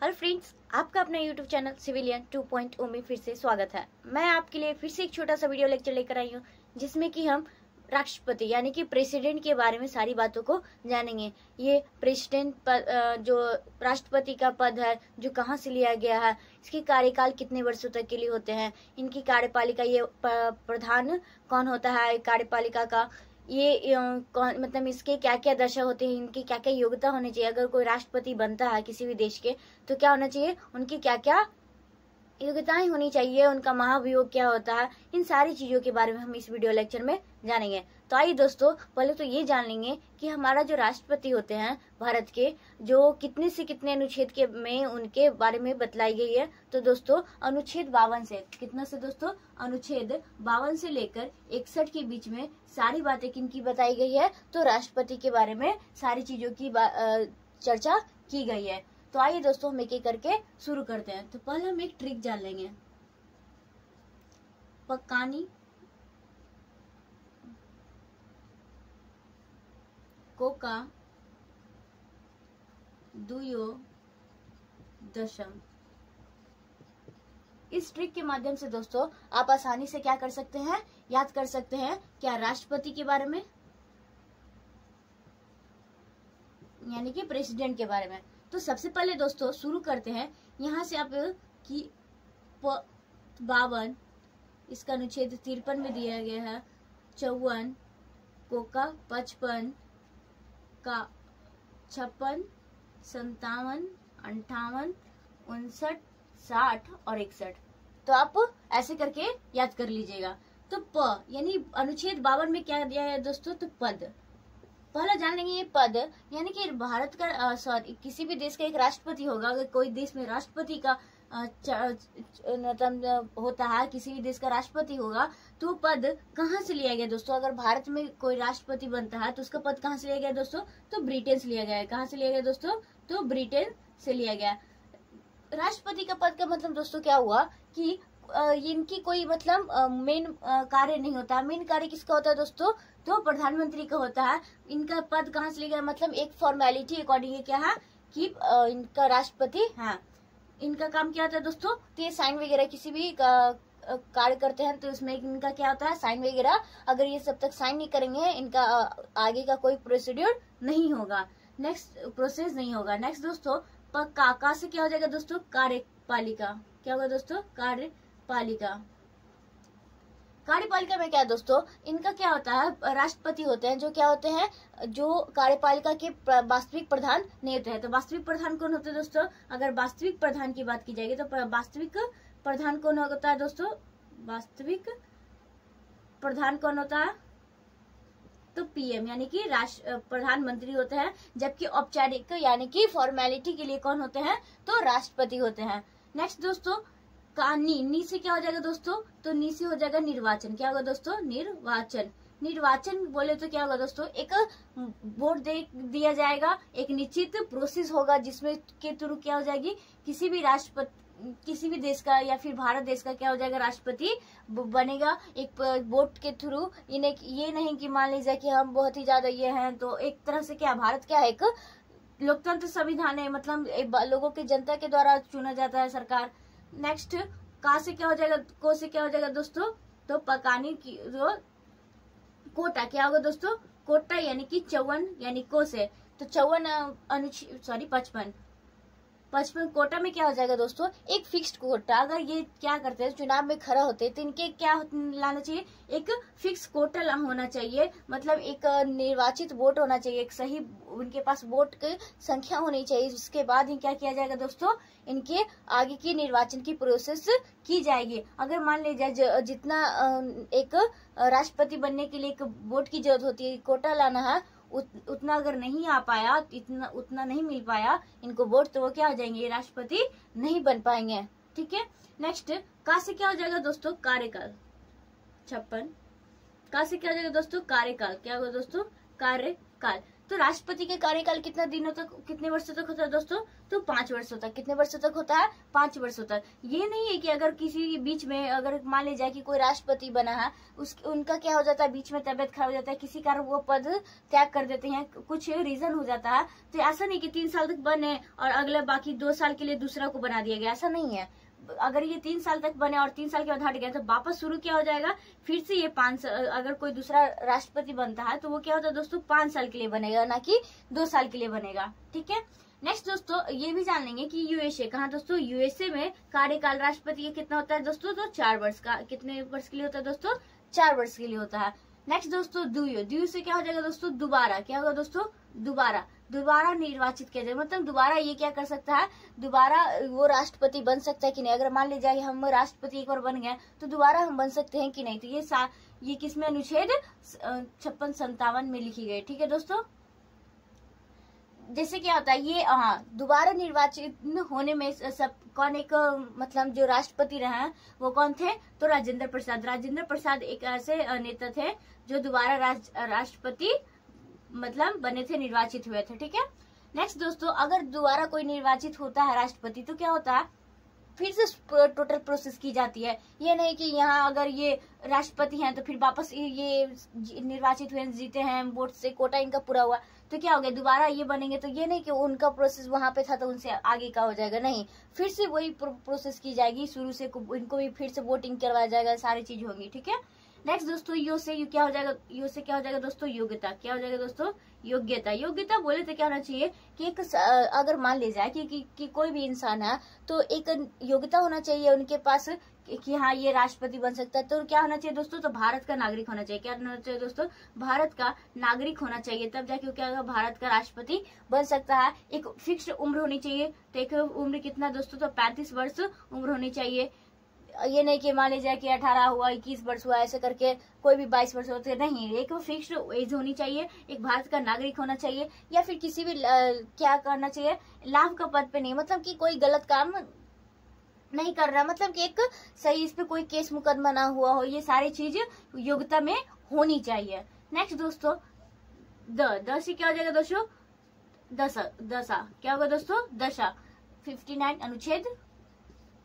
Hello friends, आपका अपना YouTube channel civilian 2.0 में फिर से स्वागत है। मैं आपके लिए फिर से एक छोटा सा वीडियो लेक्चर लेकर आई हूँ, जिसमें कि हम राष्ट्रपति यानी कि प्रेसिडेंट के बारे में सारी बातों को जानेंगे। ये प्रेसिडेंट जो राष्ट्रपति का पद है, जो कहाँ से लिया गया है, इसके कार्यकाल कितने वर्षों तक के लिए होते हैं, इनकी कार्यपालिका, ये प्रधान कौन होता है कार्यपालिका का, ये मतलब इसके क्या क्या दशा होते हैं, इनकी क्या क्या योग्यता होनी चाहिए। अगर कोई राष्ट्रपति बनता है किसी भी देश के तो क्या होना चाहिए, उनकी क्या क्या योग्यताएं होनी चाहिए, उनका महाभियोग क्या होता है, इन सारी चीजों के बारे में हम इस वीडियो लेक्चर में जानेंगे। तो आइए दोस्तों, पहले तो ये जान लेंगे कि हमारा जो राष्ट्रपति होते हैं भारत के, जो कितने से कितने अनुच्छेद के में उनके बारे में बतलाई गई है। तो दोस्तों अनुच्छेद 52 से कितना से दोस्तों, अनुच्छेद 52 से लेकर 61 के बीच में सारी बातें किनकी बताई गई है, तो राष्ट्रपति के बारे में सारी चीजों की चर्चा की गई है। तो आइए दोस्तों हम एक एक करके शुरू करते हैं। तो पहले हम एक ट्रिक जान लेंगे। पकानी कोका दुयो दशम। इस ट्रिक के माध्यम से दोस्तों आप आसानी से क्या कर सकते हैं, याद कर सकते हैं क्या, राष्ट्रपति के बारे में यानी कि प्रेसिडेंट के बारे में। तो सबसे पहले दोस्तों शुरू करते हैं यहाँ से, आप कि 52 इसका अनुच्छेद 53 में दिया गया है, 54 कोका 55 का 56 57 58 59 60 और 61। तो आप ऐसे करके याद कर लीजिएगा। तो प यानी अनुच्छेद 52 में क्या दिया है दोस्तों, तो पद। पहला जान लेंगे ये पद यानी कि भारत का सॉरी किसी भी देश का एक राष्ट्रपति होगा। अगर कोई देश में राष्ट्रपति का मतलब होता है, किसी भी देश का राष्ट्रपति होगा, तो पद कहाँ से लिया गया दोस्तों। अगर भारत में कोई राष्ट्रपति बनता है तो उसका पद कहाँ से लिया गया दोस्तों, तो ब्रिटेन से लिया गया है। कहाँ से लिया गया दोस्तों, तो ब्रिटेन से लिया गया। राष्ट्रपति का पद का मतलब दोस्तों क्या हुआ कि इनकी कोई मतलब मेन कार्य नहीं होता है। मेन कार्य किसका होता है दोस्तों, तो प्रधानमंत्री का होता है। इनका पद कहाँ से लिया गया, मतलब एक फॉर्मेलिटी अकॉर्डिंग क्या है कि इनका राष्ट्रपति है, इनका काम क्या होता है दोस्तों, तो ये साइन वगैरह किसी भी कार्य करते हैं तो इसमें इनका क्या होता है, साइन वगैरह। अगर ये सब तक साइन नहीं करेंगे, इनका आगे का कोई प्रोसीड्यूर नहीं होगा, नेक्स्ट प्रोसेस नहीं होगा। नेक्स्ट दोस्तों का से क्या हो जाएगा दोस्तों, कार्यपालिका। क्या होगा दोस्तों, कार्यपालिका। कार्यपालिका में क्या है दोस्तों, इनका क्या होता है, राष्ट्रपति होते हैं जो क्या होते हैं, जो कार्यपालिका के वास्तविक प्रधान नहीं होते हैं। तो वास्तविक प्रधान कौन होते हैं दोस्तों, अगर वास्तविक प्रधान की बात की जाएगी तो वास्तविक प्रधान कौन होता है दोस्तों, वास्तविक प्रधान कौन होता है, तो पीएम यानी कि प्रधानमंत्री होते हैं। जबकि औपचारिक यानी कि फॉर्मेलिटी के लिए कौन होते हैं, तो राष्ट्रपति होते हैं। नेक्स्ट दोस्तों का नी से क्या हो जाएगा दोस्तों, तो नी से हो जाएगा निर्वाचन। क्या होगा दोस्तों, निर्वाचन। निर्वाचन बोले तो क्या होगा दोस्तों, एक वोट दिया जाएगा, एक निश्चित प्रोसेस होगा जिसमें के थ्रू क्या हो जाएगी, किसी भी राष्ट्रपति, किसी भी देश का या फिर भारत देश का क्या हो जाएगा, राष्ट्रपति बनेगा एक वोट के थ्रू। इन्हें ये नहीं कि मान लीजिए कि हम बहुत ही ज्यादा ये हैं, तो एक तरह से क्या, भारत क्या है, एक लोकतंत्र संविधान है, मतलब लोगों के जनता के द्वारा चुना जाता है सरकार। नेक्स्ट का से क्या हो जाएगा, को से क्या हो जाएगा दोस्तों, तो पकाने की जो कोटा। क्या होगा दोस्तों, कोटा यानी कि 54 यानी को से, तो 54 अनुच्छेद सॉरी 55 कोटा में क्या हो जाएगा दोस्तों, एक फिक्स्ड कोटा। अगर ये क्या करते हैं, चुनाव में खड़ा होते हैं, तो इनके क्या लाना चाहिए, एक फिक्स कोटा होना चाहिए, मतलब एक निर्वाचित वोट होना चाहिए, एक सही उनके पास वोट की संख्या होनी चाहिए। उसके बाद ही क्या किया जाएगा दोस्तों, इनके आगे की निर्वाचन की प्रोसेस की जाएगी। अगर मान लीजिए जितना एक राष्ट्रपति बनने के लिए एक वोट की जरूरत होती है, कोटा लाना है, उतना अगर नहीं आ पाया, उतना नहीं मिल पाया इनको वोट, तो वो क्या हो जाएंगे, राष्ट्रपति नहीं बन पाएंगे। ठीक है। नेक्स्ट का से क्या हो जाएगा दोस्तों, कार्यकाल। 56 का से क्या हो जाएगा दोस्तों, कार्यकाल। क्या होगा दोस्तों, कार्यकाल। तो राष्ट्रपति के कार्यकाल कितना दिनों तक, कितने वर्षों तक होता है दोस्तों? तो 5 वर्षों तक। कितने वर्षों तक होता है? 5 वर्षों तक। ये नहीं है कि अगर किसी बीच में अगर मान लीजिए कि कोई राष्ट्रपति बना है, उनका क्या हो जाता है, बीच में तबियत खराब हो जाता है, किसी कारण वो पद त्याग कर देते हैं, कुछ रीजन हो जाता है, तो ऐसा नहीं कि 3 साल तक बने और अगले बाकी 2 साल के लिए दूसरा को बना दिया गया, ऐसा नहीं है। अगर ये 3 साल तक बने और 3 साल के बाद हट गया तो वापस शुरू क्या हो जाएगा, फिर से ये 5 अगर कोई दूसरा राष्ट्रपति बनता है तो वो क्या होता है दोस्तों, 5 साल के लिए बनेगा, ना कि 2 साल के लिए बनेगा। ठीक है। नेक्स्ट दोस्तों ये भी जान लेंगे कि यूएसए, कहाँ दोस्तों, यूएसए में कार्यकाल राष्ट्रपति का कितना होता है दोस्तों, तो 4 वर्ष का। कितने वर्ष के लिए होता है दोस्तों? 4 वर्ष के लिए होता है। नेक्स्ट दोस्तों द्वियो, द्वियो से क्या हो जाएगा दोस्तों, दोबारा। क्या होगा दोस्तों? दोबारा निर्वाचित किया जाए, मतलब दोबारा ये क्या कर सकता है, दोबारा वो राष्ट्रपति बन सकता है कि नहीं। अगर मान लीजिए हम राष्ट्रपति एक बार बन गए तो दोबारा हम बन सकते हैं कि नहीं। तो ये किसमें अनुच्छेद 56-57 में लिखी गई। ठीक है दोस्तों। जैसे क्या होता है ये, हाँ, दोबारा निर्वाचित होने में सब कौन एक मतलब जो राष्ट्रपति रहे हैं वो कौन थे, तो राजेंद्र प्रसाद। राजेंद्र प्रसाद एक ऐसे नेता थे जो दोबारा राष्ट्रपति मतलब बने थे, निर्वाचित हुए थे। ठीक है। नेक्स्ट दोस्तों अगर दोबारा कोई निर्वाचित होता है राष्ट्रपति तो क्या होता है, फिर से टोटल प्रोसेस की जाती है। ये नहीं कि यहाँ अगर ये राष्ट्रपति हैं तो फिर वापस ये निर्वाचित हुए, जीते हैं वोट से, कोटा इनका पूरा हुआ तो क्या हो गया, दोबारा ये बनेंगे। तो ये नहीं कि उनका प्रोसेस वहां पे था तो उनसे आगे का हो जाएगा, नहीं, फिर से वही प्रोसेस की जाएगी शुरू से, इनको भी फिर से वोटिंग करवाया जाएगा, सारी चीज होगी। ठीक है। नेक्स्ट दोस्तों यो से क्या हो जाएगा, यो से क्या हो जाएगा दोस्तों, योग्यता। क्या हो जाएगा दोस्तों, योग्यता। योग्यता बोले तो क्या होना चाहिए कि एक अगर मान ले जाए कि कोई भी इंसान है तो एक योग्यता होना चाहिए उनके पास कि हाँ ये राष्ट्रपति बन सकता है। तो क्या होना चाहिए दोस्तों, तो भारत का नागरिक होना चाहिए। क्या होना चाहिए दोस्तों, भारत का नागरिक होना चाहिए, तब जाके क्या होगा, भारत का राष्ट्रपति बन सकता है। एक फिक्स्ड उम्र होनी चाहिए। तो एक उम्र कितना दोस्तों, तो 35 वर्ष उम्र होनी चाहिए। ये नहीं कि मान लीजिए कि 18 हुआ, 21 वर्ष हुआ, ऐसे करके कोई भी 22 वर्ष होते नहीं। एक फिक्स्ड एज होनी चाहिए, एक भारत का नागरिक होना चाहिए, या फिर किसी भी क्या करना चाहिए, लाभ का पद पे नहीं, मतलब कि कोई गलत काम नहीं कर रहा, मतलब कि एक सही इस पे कोई केस मुकदमा ना हुआ हो, ये सारी चीज योग्यता में होनी चाहिए। नेक्स्ट दोस्तों द से क्या हो जाएगा दोस्तों, दशा। क्या होगा दोस्तों, दशा। 59 अनुच्छेद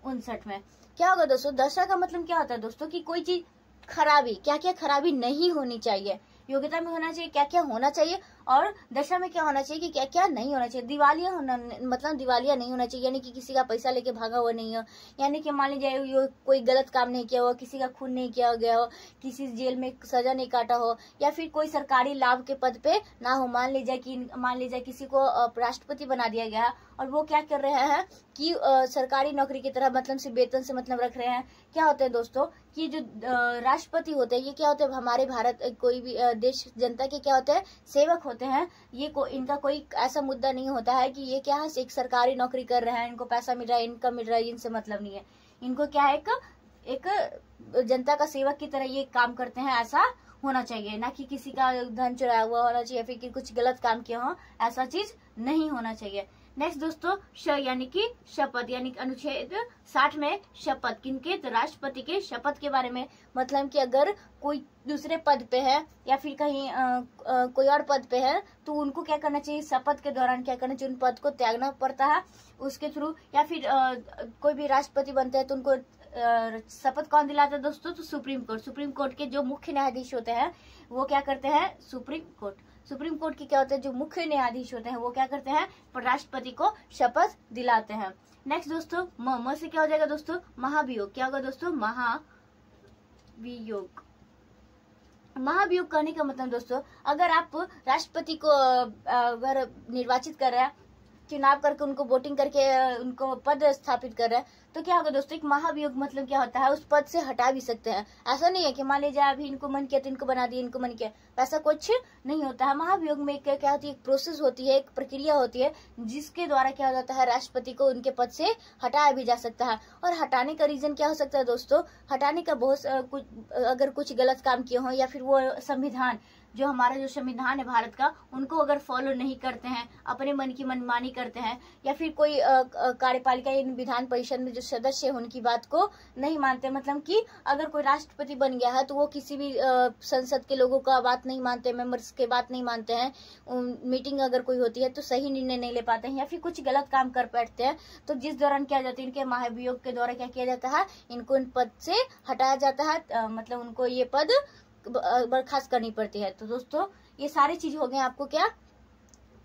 59 में क्या होगा दोस्तों, दशा का मतलब क्या होता है दोस्तों, कि कोई चीज खराबी, क्या क्या खराबी नहीं होनी चाहिए। योग्यता में होना चाहिए क्या क्या होना चाहिए, और दशा में क्या होना चाहिए कि क्या क्या नहीं होना चाहिए। दिवालिया होना, मतलब दिवालिया नहीं होना चाहिए, यानी कि किसी का पैसा लेके भागा हुआ नहीं हो, यानी कि मान लीजिए कोई गलत काम नहीं किया हो, किसी का खून नहीं किया गया हो, किसी जेल में सजा नहीं काटा हो, या फिर कोई सरकारी लाभ के पद पे ना हो। मान लीजिए किसी को राष्ट्रपति बना दिया गया और वो क्या कर रहे हैं कि सरकारी नौकरी की तरह मतलब से वेतन से मतलब रख रहे हैं। क्या होता है दोस्तों कि जो राष्ट्रपति होते हैं ये क्या होते हैं, हमारे भारत कोई भी देश जनता के क्या होते हैं, सेवक होते हैं। ये इनका कोई ऐसा मुद्दा नहीं होता है कि ये क्या है, एक सरकारी नौकरी कर रहे हैं, इनको पैसा मिल रहा है, इनकम मिल रहा है, इनसे मतलब नहीं है। इनको क्या है, एक जनता का सेवक की तरह ये काम करते हैं, ऐसा होना चाहिए, ना कि किसी का धन चुराया हुआ होना चाहिए, फिर कि कुछ गलत काम किया हो, ऐसा चीज नहीं होना चाहिए। नेक्स्ट दोस्तों यानी कि शपथ, यानी कि अनुच्छेद 60 में शपथ किनके, तो राष्ट्रपति के शपथ के बारे में, मतलब कि अगर कोई दूसरे पद पे है या फिर कहीं कोई और पद पे है तो उनको क्या करना चाहिए, शपथ के दौरान क्या करना चाहिए, उन पद को त्यागना पड़ता है उसके थ्रू। या फिर कोई भी राष्ट्रपति बनते हैं तो उनको शपथ कौन दिलाता है दोस्तों, तो सुप्रीम कोर्ट के जो मुख्य न्यायाधीश होते हैं वो क्या करते हैं, सुप्रीम कोर्ट की क्या होते हैं, जो मुख्य न्यायाधीश होते हैं वो क्या करते हैं, राष्ट्रपति को शपथ दिलाते हैं। नेक्स्ट दोस्तों म से क्या हो जाएगा दोस्तों, महाभियोग। क्या होगा दोस्तों, महाभियोग करने का मतलब दोस्तों, अगर आप राष्ट्रपति को अगर निर्वाचित कर रहे हैं, चुनाव करके उनको वोटिंग करके उनको पद स्थापित कर रहे हैं, तो क्या होगा दोस्तों, एक महाभियोग मतलब क्या होता है, उस पद से हटा भी सकते हैं। ऐसा नहीं है कि मान लीजिए अभी इनको मन किया तो इनको बना दिया, इनको मन किया, ऐसा कुछ नहीं होता है। महाभियोग में क्या होती है, एक प्रोसेस होती है, एक प्रक्रिया होती है, जिसके द्वारा क्या हो जाता है, राष्ट्रपति को उनके पद से हटाया भी जा सकता है। और हटाने का रीजन क्या हो सकता है दोस्तों, हटाने का बहुत कुछ, अगर कुछ गलत काम किए हो या फिर वो संविधान जो हमारा जो संविधान है भारत का, उनको अगर फॉलो नहीं करते हैं, अपने मन की मनमानी करते हैं, या फिर कोई कार्यपालिका या विधान परिषद में जो सदस्य है उनकी बात को नहीं मानते, मतलब कि अगर कोई राष्ट्रपति बन गया है तो वो किसी भी संसद के लोगों का बात नहीं मानते, मेंबर्स के बात नहीं मानते हैं, मीटिंग अगर कोई होती है तो सही निर्णय नहीं ले पाते हैं, या फिर कुछ गलत काम कर बैठते हैं, तो जिस दौरान क्या जाता है, इनके महाभियोग के द्वारा क्या किया जाता है, इनको इन पद से हटाया जाता है, मतलब उनको ये पद बर्खास्त करनी पड़ती है। तो दोस्तों ये सारी चीज हो गए आपको क्या,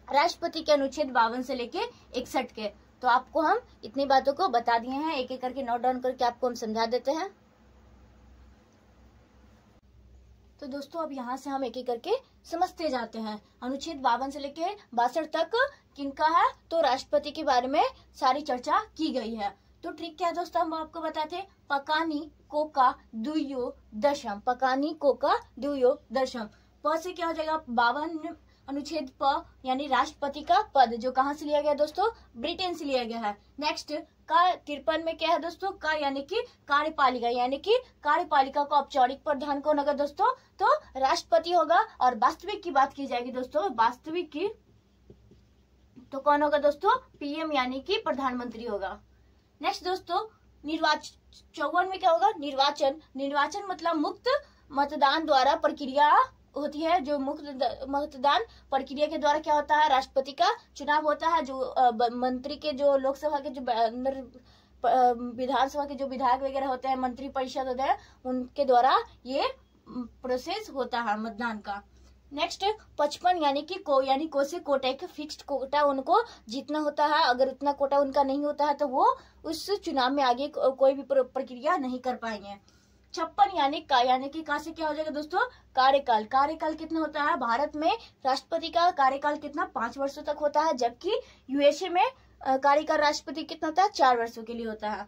राष्ट्रपति के अनुच्छेद 52 से लेके 61 के। तो आपको हम इतनी बातों को बता दिए हैं, एक एक करके नोट डाउन करके आपको हम समझा देते हैं। तो दोस्तों अब यहाँ से हम एक एक करके समझते जाते हैं। अनुच्छेद 52 से लेके 62 तक किनका है, तो राष्ट्रपति के बारे में सारी चर्चा की गई है। तो ट्रिक क्या है दोस्तों, हम आपको बताते, पकानी कोका दुयो दशम, पकानी कोका दुयो दशम। प से क्या हो जाएगा, 52 अनुच्छेद प यानी राष्ट्रपति का पद, जो कहाँ से लिया गया दोस्तों, ब्रिटेन से लिया गया है। नेक्स्ट का 53 में क्या है दोस्तों, का यानी कि कार्यपालिका, यानी कि कार्यपालिका का औपचारिक प्रधान कौन होगा दोस्तों, तो राष्ट्रपति होगा। और वास्तविक की बात की जाएगी दोस्तों, वास्तविक की तो कौन होगा दोस्तों, पीएम यानी कि प्रधानमंत्री होगा। नेक्स्ट दोस्तों निर्वाचन, 54 में क्या होगा, निर्वाचन। निर्वाचन मतलब मुक्त मतदान द्वारा प्रक्रिया होती है, जो मुक्त मतदान प्रक्रिया के द्वारा क्या होता है, राष्ट्रपति का चुनाव होता है। जो मंत्री के, जो लोकसभा के, जो अंदर विधानसभा के जो विधायक वगैरह होते हैं, मंत्री परिषद होते हैं, उनके द्वारा ये प्रोसेस होता है मतदान का। नेक्स्ट 55 यानी कि को से कोटा, एक फिक्स्ड कोटा उनको जीतना होता है। अगर उतना कोटा उनका नहीं होता है तो वो उस चुनाव में आगे कोई भी प्रक्रिया नहीं कर पाएंगे। 56 यानी का से क्या हो जाएगा दोस्तों, कार्यकाल। कार्यकाल कितना होता है, भारत में राष्ट्रपति का कार्यकाल कितना, 5 वर्षों तक होता है, जबकि यूएसए में कार्यकाल राष्ट्रपति कितना होता है, 4 वर्षों के लिए होता है।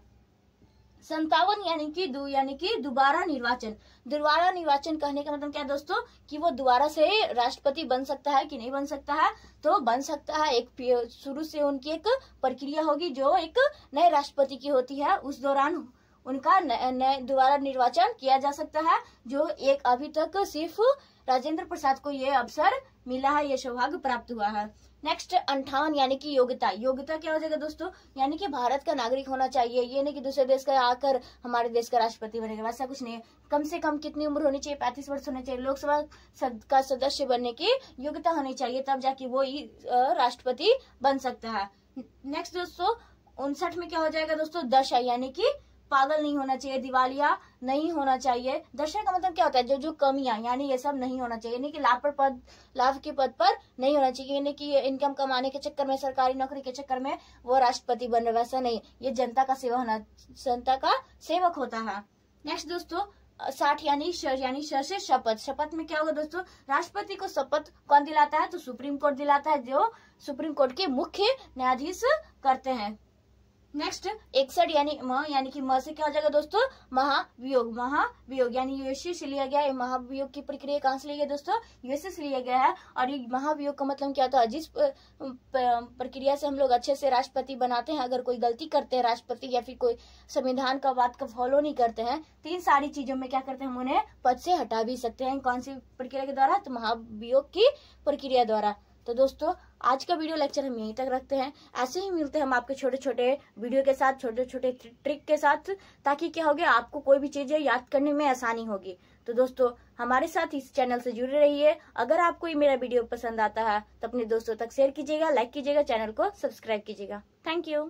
57 यानी कि दोबारा निर्वाचन। दोबारा निर्वाचन कहने का मतलब क्या दोस्तों, कि वो दोबारा से राष्ट्रपति बन सकता है कि नहीं बन सकता है, तो बन सकता है। एक शुरू से उनकी एक प्रक्रिया होगी जो एक नए राष्ट्रपति की होती है, उस दौरान उनका दोबारा निर्वाचन किया जा सकता है, जो एक अभी तक सिर्फ राजेंद्र प्रसाद को ये अवसर मिला है, ये सौभाग्य प्राप्त हुआ है। नेक्स्ट 58 यानी कि योग्यता। योग्यता क्या हो जाएगा दोस्तों, यानी कि भारत का नागरिक होना चाहिए, ये नहीं कि दूसरे देश का आकर हमारे देश का राष्ट्रपति बनेगा, वैसा कुछ नहीं है। कम से कम कितनी उम्र होनी चाहिए, 35 वर्ष होनी चाहिए। लोकसभा का सदस्य बनने की योग्यता होनी चाहिए, तब जाके वो राष्ट्रपति बन सकता है। नेक्स्ट दोस्तों 59 में क्या हो जाएगा दोस्तों, दशा यानी कि पागल नहीं होना चाहिए, दिवालिया नहीं होना चाहिए। दशा का मतलब क्या होता है, जो कमियां, यानी ये सब नहीं होना चाहिए, यानी कि लाभ के पद पर नहीं होना चाहिए, यानी कि इनकम कमाने के चक्कर में, सरकारी नौकरी के चक्कर में वो राष्ट्रपति बन रहा, वैसा नहीं, ये जनता का सेवक होता है। नेक्स्ट दोस्तों 60 यानी से शपथ। शपथ में क्या होगा दोस्तों, राष्ट्रपति को शपथ कौन दिलाता है, तो सुप्रीम कोर्ट दिलाता है, जो सुप्रीम कोर्ट के मुख्य न्यायाधीश करते हैं। नेक्स्ट 61 यानी कि म से क्या हो जाएगा दोस्तों, महाभियोग यानी यूएसए से लिया गया है। महाभियोग की प्रक्रिया कहाँ से लिया गया दोस्तों, यूएसए से लिया गया है। और ये महाभियोग का मतलब क्या होता है, जिस प्रक्रिया से हम लोग अच्छे से राष्ट्रपति बनाते हैं, अगर कोई गलती करते हैं राष्ट्रपति, या फिर कोई संविधान का बात का फॉलो नहीं करते हैं, तो इन सारी चीजों में क्या करते हैं, हम उन्हें पद से हटा भी सकते हैं। कौन सी प्रक्रिया के द्वारा, तो महाभियोग की प्रक्रिया द्वारा। तो दोस्तों आज का वीडियो लेक्चर हम यहीं तक रखते हैं। ऐसे ही मिलते हैं हम आपके छोटे छोटे वीडियो के साथ, छोटे छोटे ट्रिक के साथ, ताकि क्या होगा, आपको कोई भी चीजें याद करने में आसानी होगी। तो दोस्तों हमारे साथ इस चैनल से जुड़े रहिए। अगर आपको ये मेरा वीडियो पसंद आता है तो अपने दोस्तों तक शेयर कीजिएगा, लाइक कीजिएगा, चैनल को सब्सक्राइब कीजिएगा। Thank you.